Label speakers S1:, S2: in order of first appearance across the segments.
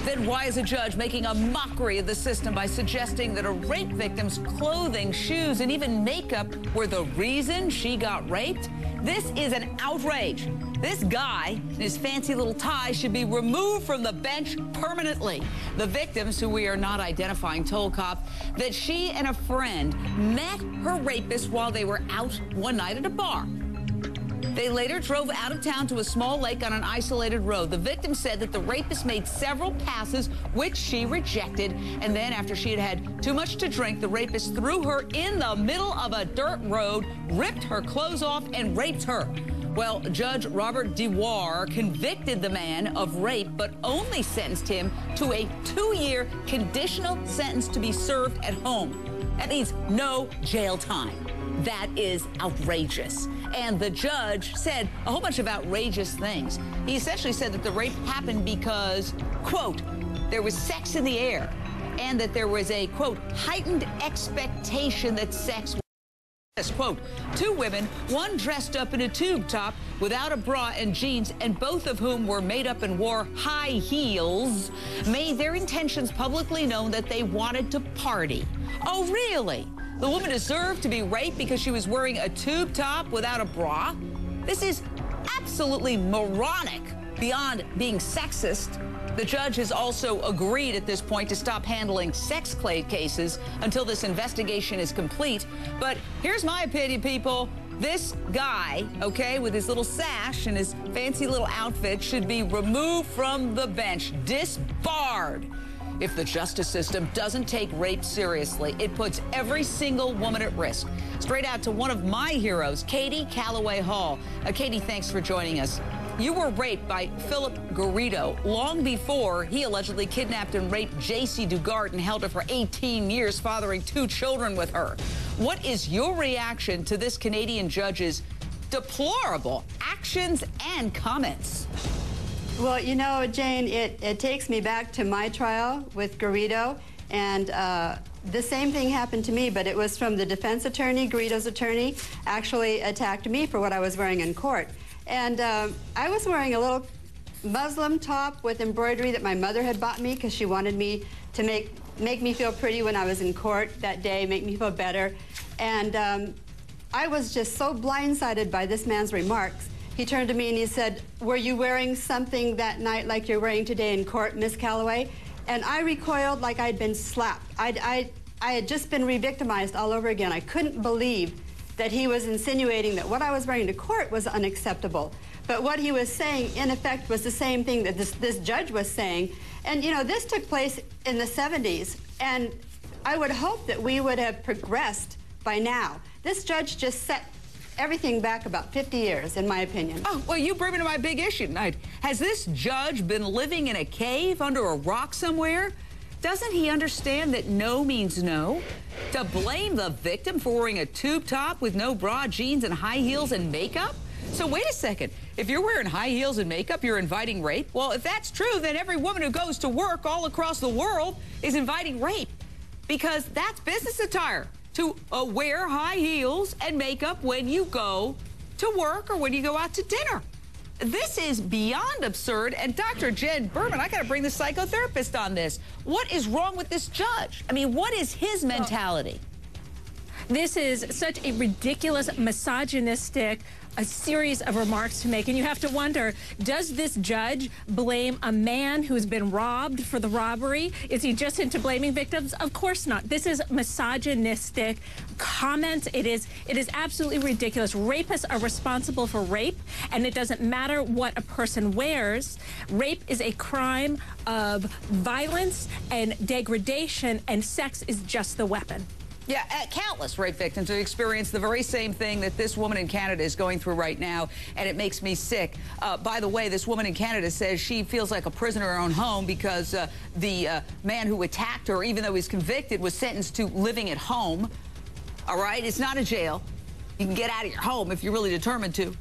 S1: Then why is a judge making a mockery of the system by suggesting that a rape victim's clothing, shoes, and even makeup were the reason she got raped? This is an outrage. This guy and his fancy little tie should be removed from the bench permanently. The victims, who we are not identifying, told cops that she and a friend met her rapist while they were out one night at a bar. They later drove out of town to a small lake on an isolated road. The victim said that the rapist made several passes, which she rejected. And then, after she had had too much to drink, the rapist threw her in the middle of a dirt road, ripped her clothes off, and raped her. Well, Judge Robert Dewar convicted the man of rape, but only sentenced him to a 2-year conditional sentence to be served at home. That means no jail time. That is outrageous. And the judge said a whole bunch of outrageous things. He essentially said that the rape happened because, quote, there was sex in the air, and that there was a, quote, heightened expectation that sex was, quote, 2 women, one dressed up in a tube top without a bra and jeans, and both of whom were made up and wore high heels, made their intentions publicly known that they wanted to party. Oh, really? The woman deserved to be raped because she was wearing a tube top without a bra? This is absolutely moronic beyond being sexist. The judge has also agreed at this point to stop handling sex cases until this investigation is complete. But here's my opinion, people. This guy, okay, with his little sash and his fancy little outfit should be removed from the bench, disbarred. If the justice system doesn't take rape seriously, it puts every single woman at risk. Straight out to one of my heroes, Katie Calloway Hall. Katie, thanks for joining us. You were raped by Philip Garrido long before he allegedly kidnapped and raped J.C. Dugard and held her for 18 years, fathering 2 children with her. What is your reaction to this Canadian judge's deplorable actions and comments?
S2: Well, you know, Jane, it takes me back to my trial with Garrido, and the same thing happened to me, but it was from the defense attorney. Garrido's attorney actually attacked me for what I was wearing in court. And I was wearing a little Muslim top with embroidery that my mother had bought me because she wanted me to make me feel pretty when I was in court that day, make me feel better. And I was just so blindsided by this man's remarks. He turned to me and he said, "Were you wearing something that night like you're wearing today in court, Miss Calloway?" And I recoiled like I'd been slapped. I had just been re-victimized all over again. I couldn't believe that he was insinuating that what I was wearing to court was unacceptable. But what he was saying, in effect, was the same thing that this judge was saying. And, you know, this took place in the 70s, and I would hope that we would have progressed by now. This judge just set everything back about 50 years, in my opinion. Oh, well, you bring me to my big issue tonight. Has this judge been living in a cave under a rock somewhere? Doesn't he understand that no means no? To blame the victim for wearing a tube top with no bra, jeans, and high heels and makeup? So wait a second. If you're wearing high heels and makeup, you're inviting rape? Well, if that's true, then every woman who goes to work all across the world is inviting rape, because that's business attire, to wear high heels and makeup when you go to work or when you go out to dinner. This is beyond absurd. And Dr. Jen Berman, I got to bring the psychotherapist on this. What is wrong with this judge? I mean, what is his mentality?
S3: This is such a ridiculous, misogynistic, a series of remarks to make, and you have to wonder, does this judge blame a man who's been robbed for the robbery? Is he just into blaming victims? Of course not. This is misogynistic comments. It is absolutely ridiculous. Rapists are responsible for rape, and it doesn't matter what a person wears. Rape is a crime of violence and degradation, and sex is just the weapon.
S1: Yeah, countless rape victims have experienced the very same thing that this woman in Canada is going through right now, and it makes me sick. By the way, this woman in Canada says she feels like a prisoner in her own home because the man who attacked her, even though he's convicted, was sentenced to living at home. All right? It's not a jail. You can get out of your home if you're really determined to.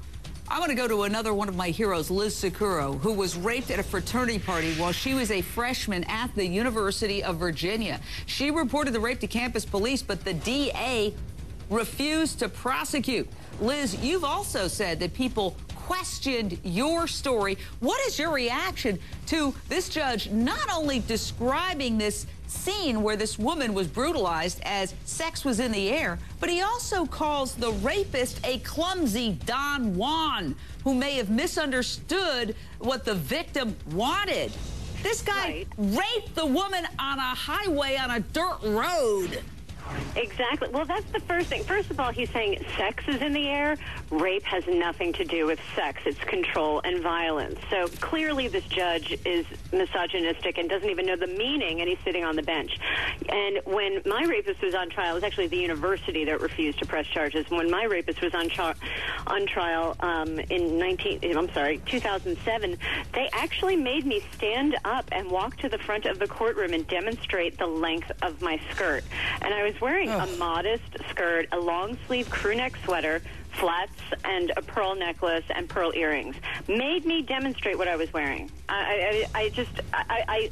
S1: I want to go to another one of my heroes, Liz Sakuro, who was raped at a fraternity party while she was a freshman at the University of Virginia. She reported the rape to campus police, but the DA refused to prosecute. Liz, you've also said that people questioned your story. What is your reaction to this judge not only describing this scene where this woman was brutalized as sex was in the air, but he also calls the rapist a clumsy Don Juan who may have misunderstood what the victim wanted. This guy raped the woman on a highway on a dirt road.
S4: Exactly. Well, that's the first thing. First of all, he's saying sex is in the air. Rape has nothing to do with sex. It's control and violence. So clearly this judge is misogynistic and doesn't even know the meaning, and he's sitting on the bench. And when my rapist was on trial, it was actually the university that refused to press charges. When my rapist was on trial in 2007, they actually made me stand up and walk to the front of the courtroom and demonstrate the length of my skirt. And I was wearing a modest skirt, a long-sleeve crew neck sweater, flats, and a pearl necklace and pearl earrings. Made me demonstrate what I was wearing. I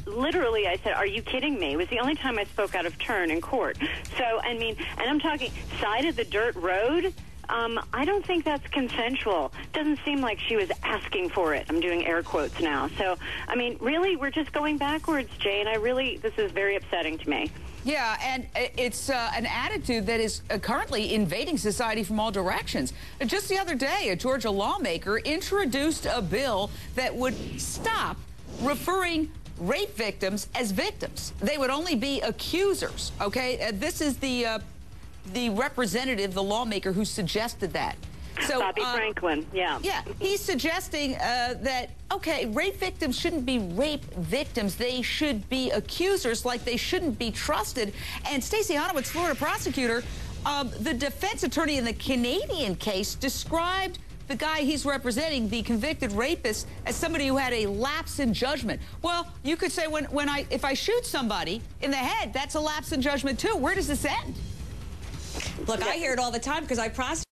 S4: literally said, "Are you kidding me?" It was the only time I spoke out of turn in court. So, I mean, and I'm talking side of the dirt road. I don't think that's consensual. Doesn't seem like she was asking for it. I'm doing air quotes now. So, I mean, really, we're just going backwards, Jane. This is very upsetting to me.
S1: Yeah, and it's an attitude that is currently invading society from all directions. Just the other day, a Georgia lawmaker introduced a bill that would stop referring rape victims as victims. They would only be accusers, okay? This is the representative, the lawmaker, who suggested that. So,
S4: Bobby Franklin, yeah.
S1: Yeah, he's suggesting that, okay, rape victims shouldn't be rape victims. They should be accusers, like they shouldn't be trusted. And Stacey Honowitz, Florida prosecutor, the defense attorney in the Canadian case described the guy he's representing, the convicted rapist, as somebody who had a lapse in judgment. Well, you could say if I shoot somebody in the head, that's a lapse in judgment too. Where does this end?
S5: Look, I hear it all the time because I prosecute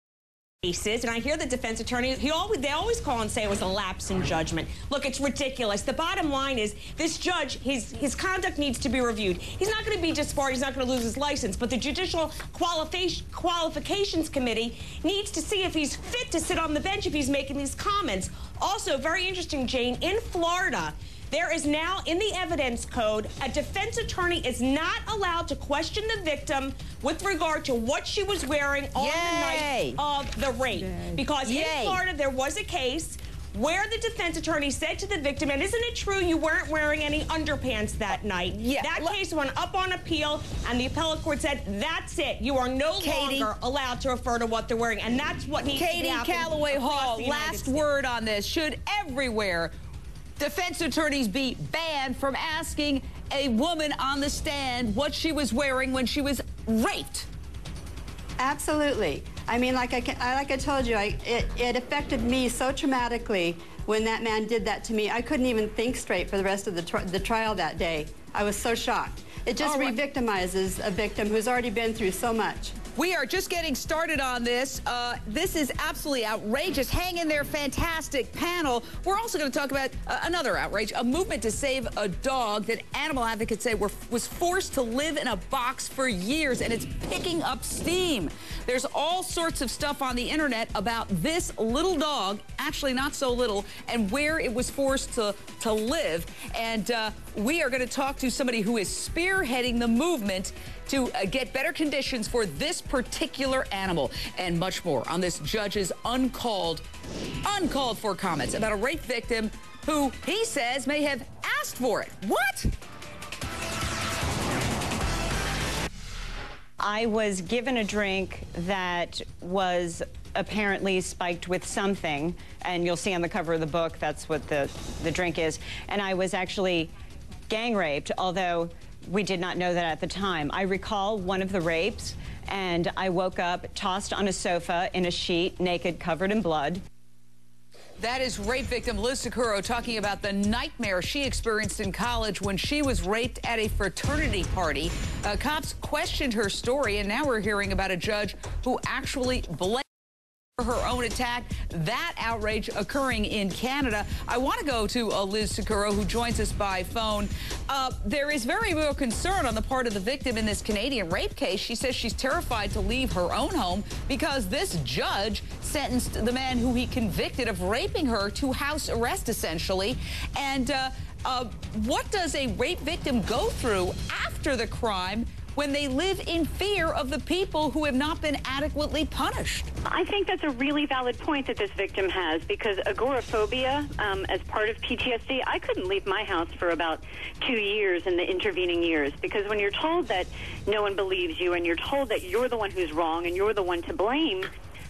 S5: cases, and I hear the defense attorney, they always call and say it was a lapse in judgment. Look, it's ridiculous. The bottom line is this judge, his conduct needs to be reviewed. He's not going to be disbarred. He's not going to lose his license, but the Judicial Qualifications Committee needs to see if he's fit to sit on the bench if he's making these comments. Also, very interesting, Jane, in Florida, there is now, in the evidence code, a defense attorney is not allowed to question the victim with regard to what she was wearing on the night of the rape. Because in Florida, there was a case where the defense attorney said to the victim, and isn't it true you weren't wearing any underpants that night? Yeah. That case went up on appeal, and the appellate court said, that's it. You are no longer allowed to refer to what they're wearing, and that's what needs to happen.
S1: Katie Calloway Hall, last word on this. Should everywhere defense attorneys be banned from asking a woman on the stand what she was wearing when she was raped?
S2: Absolutely. I mean, like I told you, it affected me so traumatically when that man did that to me. I couldn't even think straight for the rest of the trial that day. I was so shocked. It just re-victimizes a victim who's already been through so much.
S1: We are just getting started on this. This is absolutely outrageous. Hang in there, fantastic panel. We're also going to talk about another outrage, a movement to save a dog that animal advocates say was forced to live in a box for years, and it's picking up steam. There's all sorts of stuff on the internet about this little dog, actually not so little, and where it was forced to live. And we are going to talk to somebody who is spearheading the movement to get better conditions for this particular animal, and much more on this judge's uncalled for comments about a rape victim who he says may have asked for it. What?
S6: I was given a drink that was apparently spiked with something, and you'll see on the cover of the book that's what the drink is, and I was actually gang raped, although we did not know that at the time. I recall one of the rapes, and I woke up tossed on a sofa in a sheet, naked, covered in blood.
S1: That is rape victim Liz Sakuro talking about the nightmare she experienced in college when she was raped at a fraternity party. Cops questioned her story, and now we're hearing about a judge who actually blamed her own attack. That outrage occurring in Canada. I want to go to Liz Sakuro, who joins us by phone. There is very real concern on the part of the victim in this Canadian rape case. She says she's terrified to leave her own home because this judge sentenced the man who he convicted of raping her to house arrest, essentially. And what does a rape victim go through after the crime when they live in fear of the people who have not been adequately punished?
S4: I think that's a really valid point that this victim has, because agoraphobia, as part of PTSD, I couldn't leave my house for about 2 years in the intervening years, because when you're told that no one believes you and you're told that you're the one who's wrong and you're the one to blame,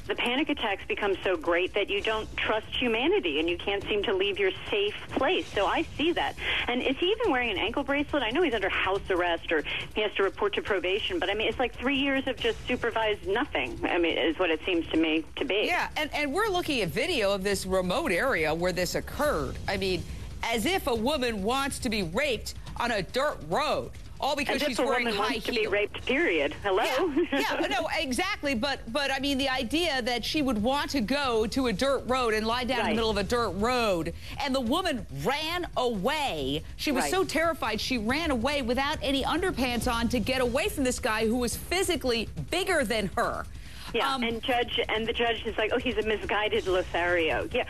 S4: the panic attacks become so great that you don't trust humanity and you can't seem to leave your safe place. So I see that. And is he even wearing an ankle bracelet? I know he's under house arrest or he has to report to probation, but I mean, it's like 3 years of just supervised nothing, I mean, is what it seems to me to be.
S1: Yeah, and we're looking at video of this remote area where this occurred. I mean, as if a woman wants to be raped on a dirt road. All because she's wearing high heels.
S4: Wants to be raped, period. Hello?
S1: Yeah, no, exactly. But I mean, the idea that she would want to go to a dirt road and lie down in the middle of a dirt road, and the woman ran away. She was so terrified, she ran away without any underpants on to get away from this guy who was physically bigger than her.
S4: Yeah, and the judge is like, oh, he's a misguided Lothario. Yeah,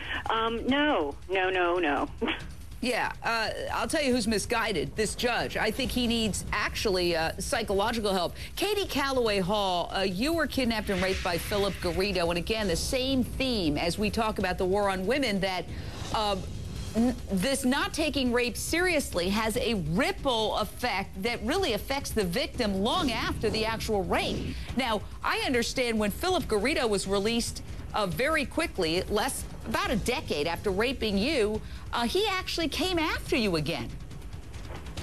S4: no.
S1: Yeah, I'll tell you who's misguided, this judge. I think he needs actually psychological help. Katie Calloway Hall, you were kidnapped and raped by Philip Garrido. And again, the same theme as we talk about the war on women, that this not taking rape seriously has a ripple effect that really affects the victim long after the actual rape. Now, I understand when Philip Garrido was released very quickly, about a decade after raping you, he actually came after you again.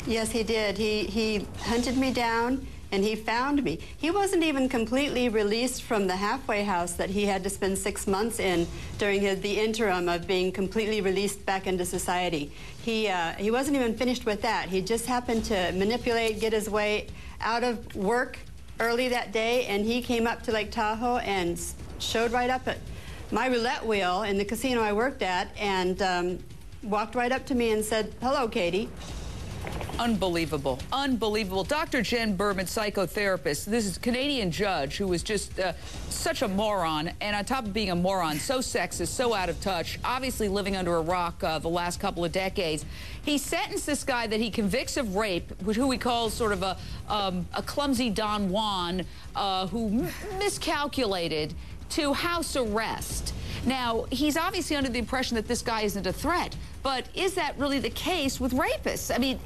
S2: Yes, he did. He hunted me down and he found me. He wasn't even completely released from the halfway house that he had to spend 6 months in during the interim of being completely released back into society. He wasn't even finished with that. He just happened to manipulate, get his way out of work early that day, and he came up to Lake Tahoe and showed right up at my roulette wheel in the casino I worked at, and walked right up to me and said, "Hello, Katie."
S1: Unbelievable. Unbelievable. Dr. Jen Berman, psychotherapist. This is a Canadian judge who was just such a moron, and on top of being a moron, so sexist, so out of touch, obviously living under a rock the last couple of decades. He sentenced this guy that he convicts of rape, who he calls sort of a clumsy Don Juan who miscalculated, to house arrest. Now, he's obviously under the impression that this guy isn't a threat, but is that really the case with rapists? I mean,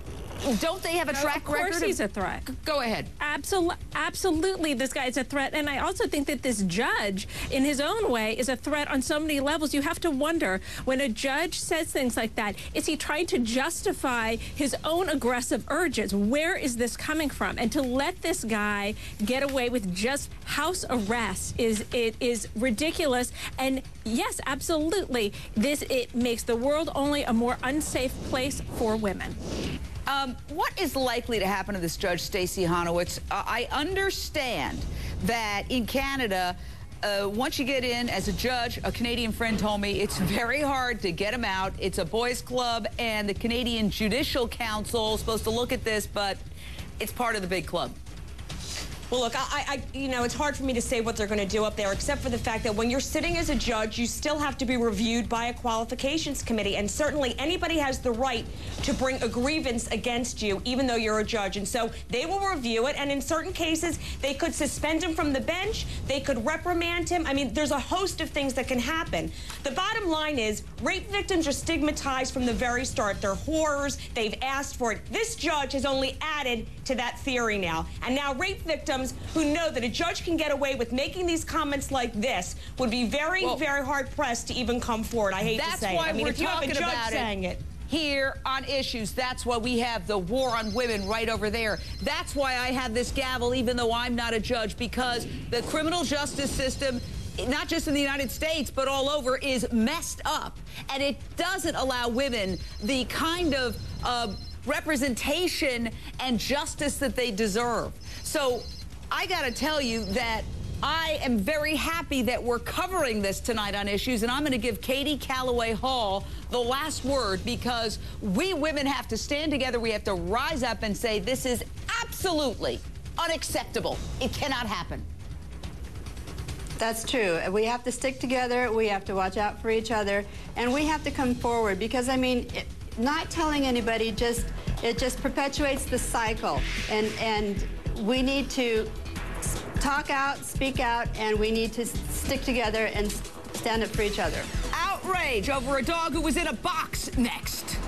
S1: don't they have a track record?
S3: Of course he's a threat.
S1: Go ahead.
S3: Absolutely, this guy is a threat. And I also think that this judge, in his own way, is a threat on so many levels. You have to wonder, when a judge says things like that, is he trying to justify his own aggressive urges? Where is this coming from? And to let this guy get away with just house arrest is ridiculous. And yes, absolutely, it makes the world only a more unsafe place for women.
S1: What is likely to happen to this judge, Stacey Honowitz? I understand that in Canada, once you get in as a judge, a Canadian friend told me it's very hard to get him out. It's a boys' club, and the Canadian Judicial Council is supposed to look at this, but it's part of the big club.
S5: Well, look, you know, it's hard for me to say what they're going to do up there, except for the fact that when you're sitting as a judge, you still have to be reviewed by a qualifications committee. And certainly anybody has the right to bring a grievance against you, even though you're a judge. And so they will review it. And in certain cases, they could suspend him from the bench. They could reprimand him. I mean, there's a host of things that can happen. The bottom line is rape victims are stigmatized from the very start. They're horrors. They've asked for it. This judge has only added to that theory now. And now rape victims who know that a judge can get away with making these comments like this would be very, very hard-pressed to even come forward. I hate to say it. I mean, if you have a judge saying it
S1: here on Issues, that's why we have the war on women right over there. That's why I have this gavel, even though I'm not a judge, because the criminal justice system, not just in the United States, but all over, is messed up. And it doesn't allow women the kind of representation and justice that they deserve. So I got to tell you that I am very happy that we're covering this tonight on Issues, and I'm going to give Katie Calloway Hall the last word, because we women have to stand together. We have to rise up and say this is absolutely unacceptable. It cannot happen.
S2: That's true. We have to stick together. We have to watch out for each other, and we have to come forward because, I mean, not telling anybody it just perpetuates the cycle, and we need to talk out, speak out, and we need to stick together and stand up for each other.
S1: Outrage over a dog who was in a box next.